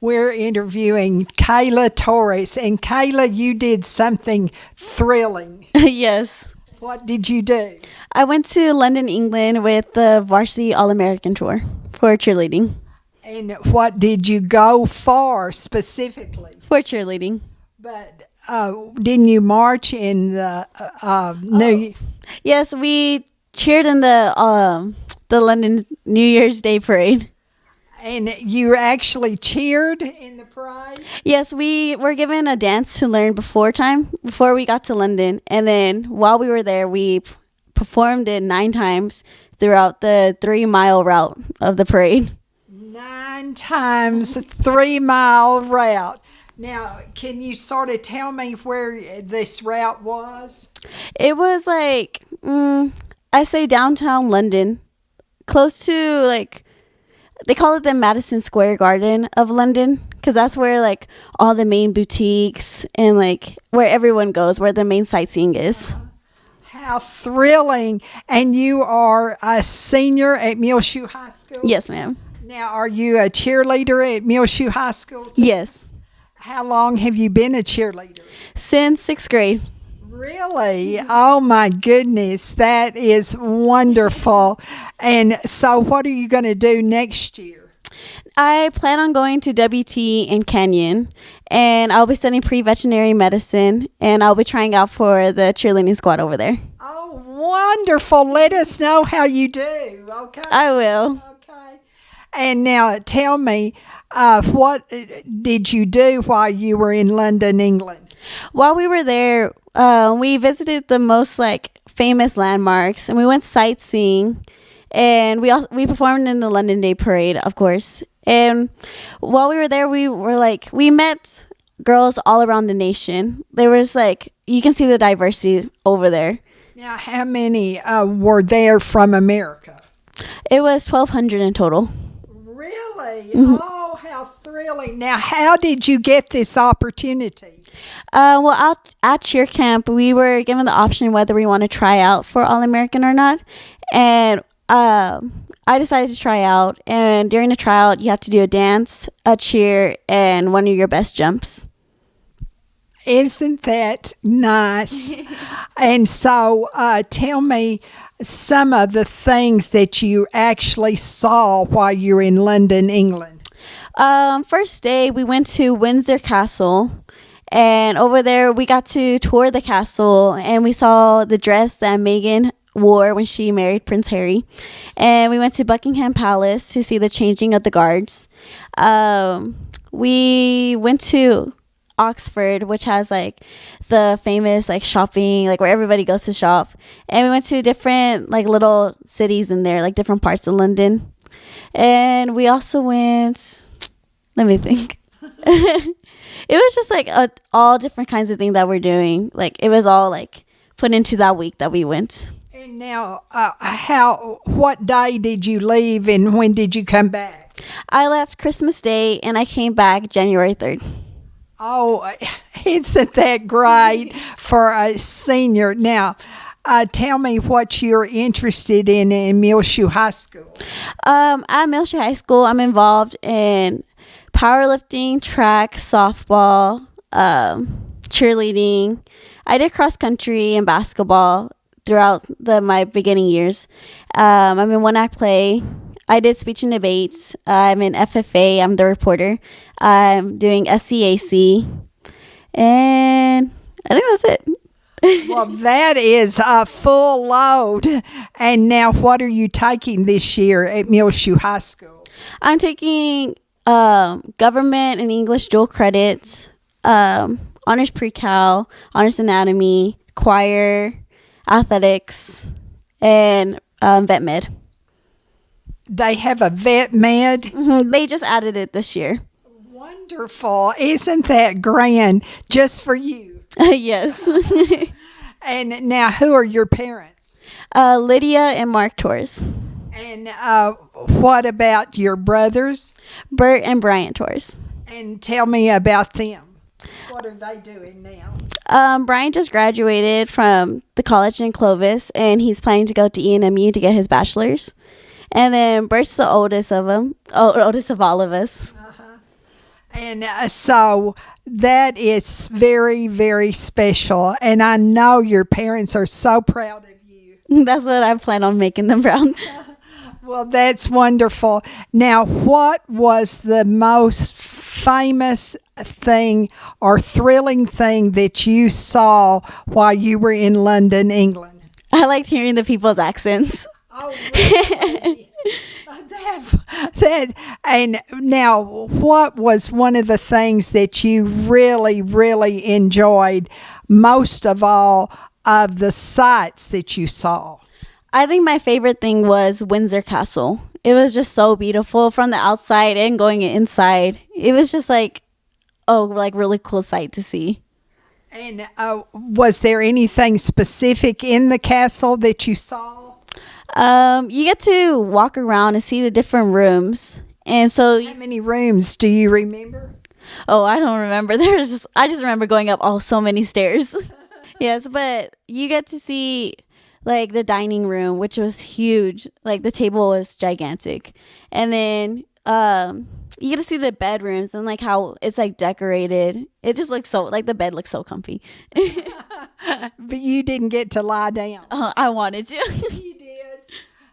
We're interviewing Kayla Torres. And Kayla, you did something thrilling. Yes. What did you do? I went to London, England with the Varsity All-American Tour for cheerleading. And what did you go for specifically? For cheerleading. But didn't you march in the New? Yes, we cheered in the London New Year's Day parade. And you actually cheered in the parade? Yes, we were given a dance to learn before we got to London. And then while we were there, we performed it 9 times throughout the 3-mile route of the parade. 9 times 3-mile route. Now, can you sort of tell me where this route was? It was like, I say downtown London, close to like, they call it the Madison Square Garden of London, because that's where like all the main boutiques and like where everyone goes, where the main sightseeing is. How thrilling. And you are a senior at Muleshoe High School? Yes, ma'am. Now, are you a cheerleader at Muleshoe High School too? Yes. How long have you been a cheerleader? Since 6th grade. Really? Oh, my goodness. That is wonderful. And so what are you going to do next year? I plan on going to WT in Canyon, and I'll be studying pre-veterinary medicine, and I'll be trying out for the cheerleading squad over there. Oh, wonderful. Let us know how you do, okay? I will. Okay. And now tell me, what did you do while you were in London, England? While we were there, we visited the most like famous landmarks, and we went sightseeing, and we performed in the London Day Parade, of course. And while we were there, we met girls all around the nation. There was like, you can see the diversity over there. Now, how many were there from America? It was 1,200 in total. Really? Mm-hmm. Oh, how thrilling. Now, how did you get this opportunity? Well, out at cheer camp, we were given the option whether we want to try out for All-American or not. And I decided to try out. And during the tryout, you have to do a dance, a cheer, and one of your best jumps. Isn't that nice? And so tell me some of the things that you actually saw while you were in London, England. First day, we went to Windsor Castle. And over there, we got to tour the castle. And we saw the dress that Meghan wore when she married Prince Harry. And we went to Buckingham Palace to see the changing of the guards. We went to Oxford, which has like the famous like shopping, like where everybody goes to shop. And we went to different like little cities in there, like different parts of London. And we also went, let me think. It was just like all different kinds of things that we're doing. Like it was all like put into that week that we went. And now, what day did you leave and when did you come back? I left Christmas Day and I came back January 3rd. Oh, isn't that great for a senior? Now, tell me what you're interested in Muleshoe High School. At Muleshoe High School, I'm involved in powerlifting, track, softball, cheerleading. I did cross country and basketball throughout my beginning years. I'm in one act play. I did speech and debates. I'm in FFA. I'm the reporter. I'm doing SCAC. And I think that's it. Well, that is a full load. And now what are you taking this year at Muleshoe High School? I'm taking government and English dual credits, honors pre-cal, honors anatomy, choir, athletics, and vet med. They have a vet med? Mm-hmm. They just added it this year. Wonderful. Isn't that grand just for you? Yes. And now who are your parents? Lydia and Mark Torres. And what about your brothers? Bert and Bryant Torres. And tell me about them. What are they doing now? Brian just graduated from the college in Clovis, and he's planning to go to ENMU to get his bachelor's. And then Bert's the oldest of all of us. Uh-huh. And so that is very, very special. And I know your parents are so proud of you. That's what I plan on making them proud. Well, that's wonderful. Now, what was the most famous thing or thrilling thing that you saw while you were in London, England? I liked hearing the people's accents. Oh, really? And now, what was one of the things that you really, really enjoyed most of all of the sights that you saw? I think my favorite thing was Windsor Castle. It was just so beautiful from the outside and going inside. It was just like, really cool sight to see. And was there anything specific in the castle that you saw? You get to walk around and see the different rooms. And so, how many rooms do you remember? Oh, I don't remember. I just remember going up so many stairs. Yes, but you get to see like the dining room, which was huge. Like the table was gigantic. And then you get to see the bedrooms and like how it's like decorated. It just looks so, like the bed looks so comfy. But you didn't get to lie down. I wanted to. You did.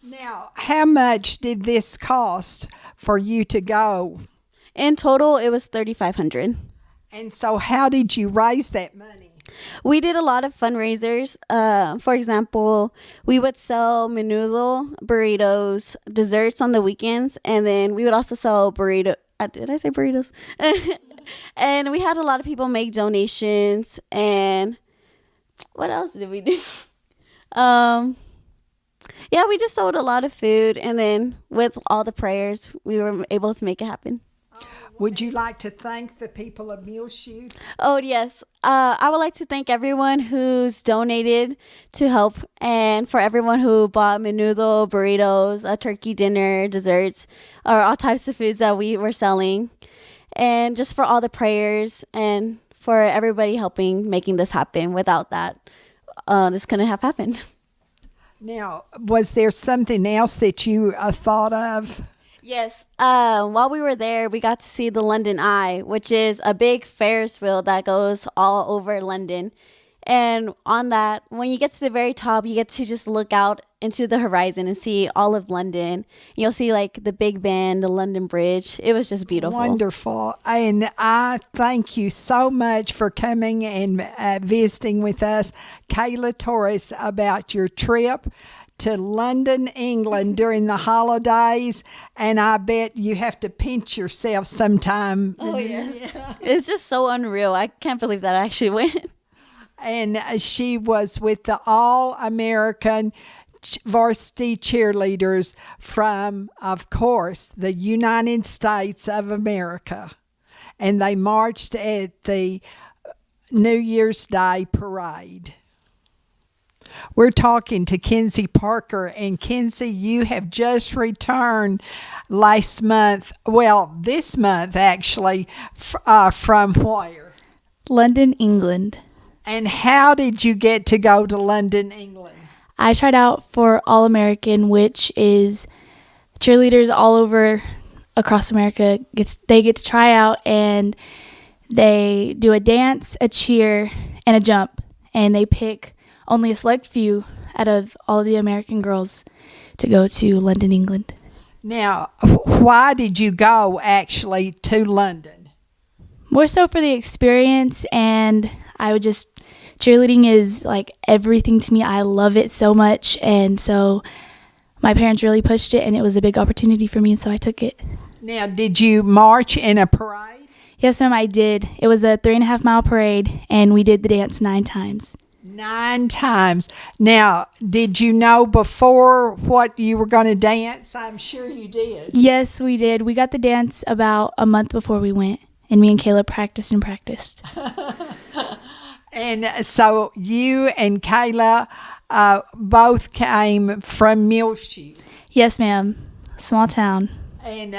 Now, how much did this cost for you to go? In total, it was $3,500. And so how did you raise that money? We did a lot of fundraisers. For example, we would sell menudo, burritos, desserts on the weekends, and then we would also sell burrito. Did I say burritos? And we had a lot of people make donations. And what else did we do? Yeah, we just sold a lot of food, and then with all the prayers, we were able to make it happen. Would you like to thank the people of Muleshoe? Oh, yes. I would like to thank everyone who's donated to help, and for everyone who bought menudo, burritos, a turkey dinner, desserts, or all types of foods that we were selling. And just for all the prayers and for everybody helping making this happen. Without that, this couldn't have happened. Now, was there something else that you thought of? Yes. While we were there, we got to see the London Eye, which is a big Ferris wheel that goes all over London. And on that, when you get to the very top, you get to just look out into the horizon and see all of London. You'll see like the Big Ben, the London Bridge. It was just beautiful. Wonderful. And I thank you so much for coming and visiting with us, Kayla Torres, about your trip to London, England during the holidays, and I bet you have to pinch yourself sometime. Oh, yes. Yeah. It's just so unreal. I can't believe that I actually went. And she was with the All-American varsity cheerleaders from, of course, the United States of America. And they marched at the New Year's Day parade. We're talking to Kenzie Parker, and Kenzie, you have just returned this month actually, from where? London, England. And how did you get to go to London, England? I tried out for All-American, which is cheerleaders all over across America. They get to try out, and they do a dance, a cheer, and a jump, and they pick only a select few out of all the American girls to go to London, England. Now, why did you go actually to London? More so for the experience, and cheerleading is like everything to me. I love it so much, and so my parents really pushed it, and it was a big opportunity for me, and so I took it. Now, did you march in a parade? Yes, ma'am, I did. It was a 3.5-mile parade, and we did the dance 9 times. 9 times. Now, did you know before what you were going to dance? I'm sure you did. Yes, we did. We got the dance about a month before we went, and me and Kayla practiced and practiced. And so you and Kayla both came from Muleshoe. Yes, ma'am. Small town. And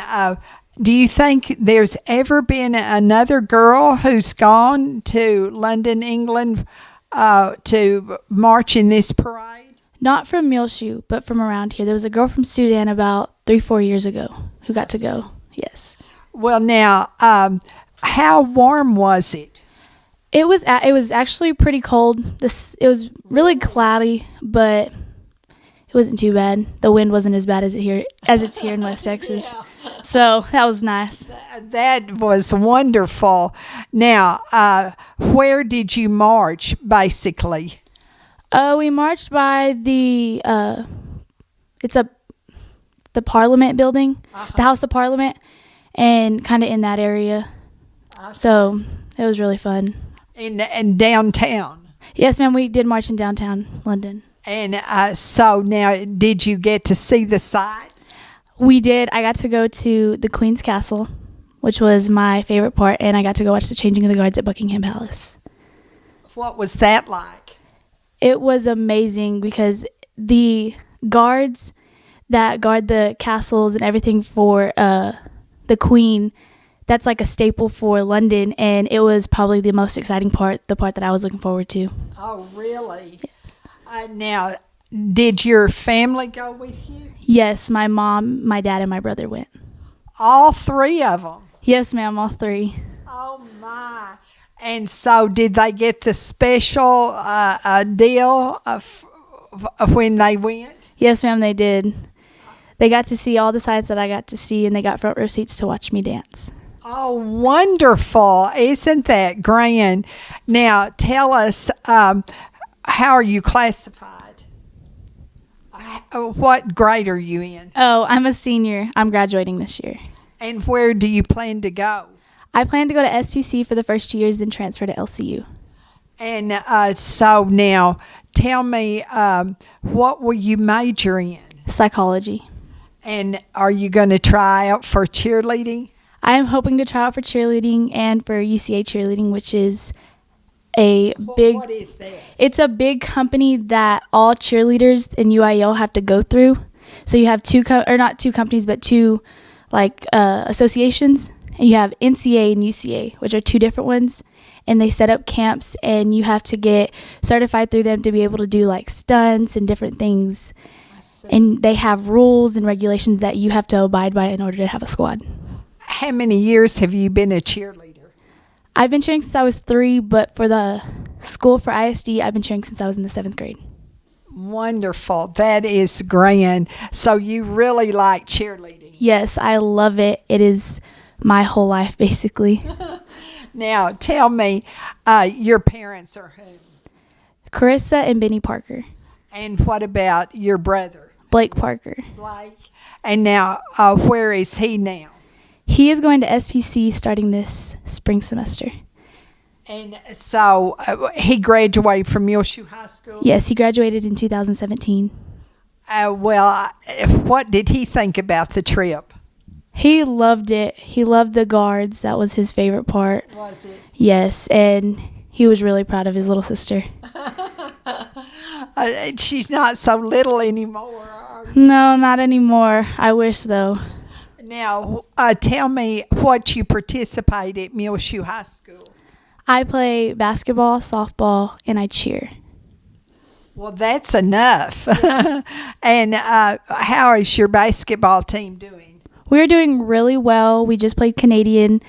do you think there's ever been another girl who's gone to London, England, to march in this parade? Not from Muleshoe, but from around here. There was a girl from Sudan about 3-4 years ago who got to go. Yes. Well, now, How warm was it? It was actually pretty cold. It was really cloudy, but it wasn't too bad. The wind wasn't as bad as it's here in West Texas. Yeah. So that was nice. That was wonderful. Now, where did you march, basically? We marched by the the Parliament building, the House of Parliament, and kind of in that area. So it was really fun. In downtown. Yes, ma'am. We did march in downtown London. And so now, did you get to see the sights? We did. I got to go to the Queen's Castle, which was my favorite part, and I got to go watch the changing of the guards at Buckingham Palace. What was that like? It was amazing because the guards that guard the castles and everything for the Queen, that's like a staple for London, and it was probably the most exciting part, the part that I was looking forward to. Oh, really? Now, did your family go with you? Yes, my mom, my dad, and my brother went. All three of them? Yes, ma'am, all three. Oh, my. And so did they get the special deal of when they went? Yes, ma'am, they did. They got to see all the sights that I got to see, and they got front row seats to watch me dance. Oh, wonderful. Isn't that grand? Now, tell us, how are you classified? What grade are you in? Oh, I'm a senior. I'm graduating this year. And where do you plan to go? I plan to go to SPC for the first 2 years, then transfer to LCU. And so now, tell me, what will you major in? Psychology. And are you going to try out for cheerleading? I am hoping to try out for cheerleading and for UCA cheerleading, which is a big... What is that? It's a big company that all cheerleaders in UIL have to go through. So you have not two companies, but two associations. And you have NCA and UCA, which are two different ones. And they set up camps, and you have to get certified through them to be able to do like stunts and different things. And they have rules and regulations that you have to abide by in order to have a squad. How many years have you been a cheerleader? I've been cheering since I was 3, but for the school for ISD, I've been cheering since I was in the 7th grade. Wonderful. That is grand. So you really like cheerleading? Yes, I love it. It is my whole life, basically. Now, tell me, your parents are who? Carissa and Benny Parker. And what about your brother? Blake Parker. Blake. And now, where is he now? He is going to SPC starting this spring semester. And so he graduated from Muleshoe High School? Yes, he graduated in 2017. What did he think about the trip? He loved it. He loved the guards. That was his favorite part. Was it? Yes, and he was really proud of his little sister. She's not so little anymore. No, not anymore. I wish, though. Now, tell me what you participate at Muleshoe High School. I play basketball, softball, and I cheer. Well, that's enough. And how is your basketball team doing? We're doing really well. We just played Canadian,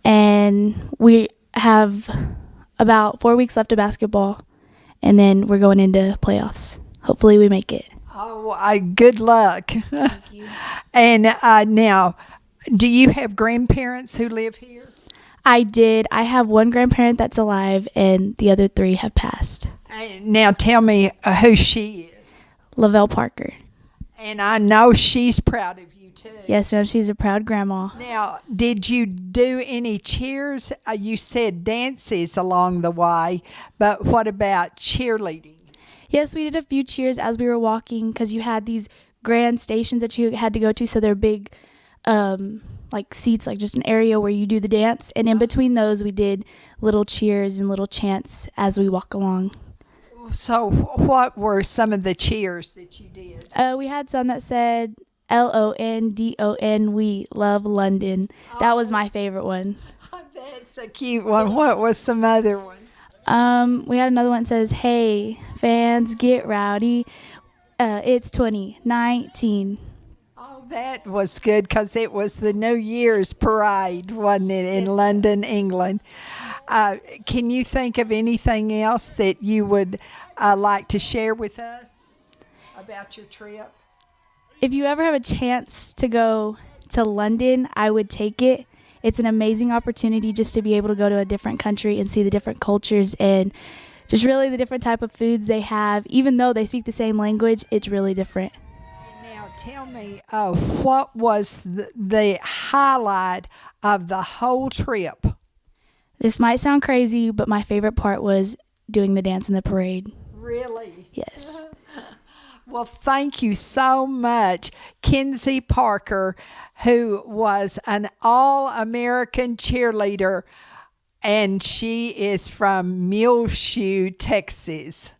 and we have about 4 weeks left of basketball, and then we're going into playoffs. Hopefully we make it. Oh, good luck. Thank you. And now, do you have grandparents who live here? I did. I have one grandparent that's alive, and the other 3 have passed. Now, tell me who she is. Lavelle Parker. And I know she's proud of you, too. Yes, ma'am. She's a proud grandma. Now, did you do any cheers? You said dances along the way, but what about cheerleading? Yes, we did a few cheers as we were walking because you had these grand stations that you had to go to. So they're big like seats, like just an area where you do the dance. And in between those, we did little cheers and little chants as we walk along. So what were some of the cheers that you did? We had some that said LONDON, we love London. That was my favorite one. That's a cute one. What was some other ones? We had another one that says, hey, fans, get rowdy. It's 2019. Oh, That was good because it was the New Year's parade, wasn't it, in London, England? Can you think of anything else that you would like to share with us about your trip? If you ever have a chance to go to London, I would take it. It's an amazing opportunity just to be able to go to a different country and see the different cultures and just really the different type of foods they have. Even though they speak the same language, it's really different. Now tell me, what was the highlight of the whole trip? This might sound crazy, but my favorite part was doing the dance in the parade. Really? Yes. Well, thank you so much, Kenzie Parker, who was an all-American cheerleader, and she is from Muleshoe, Texas.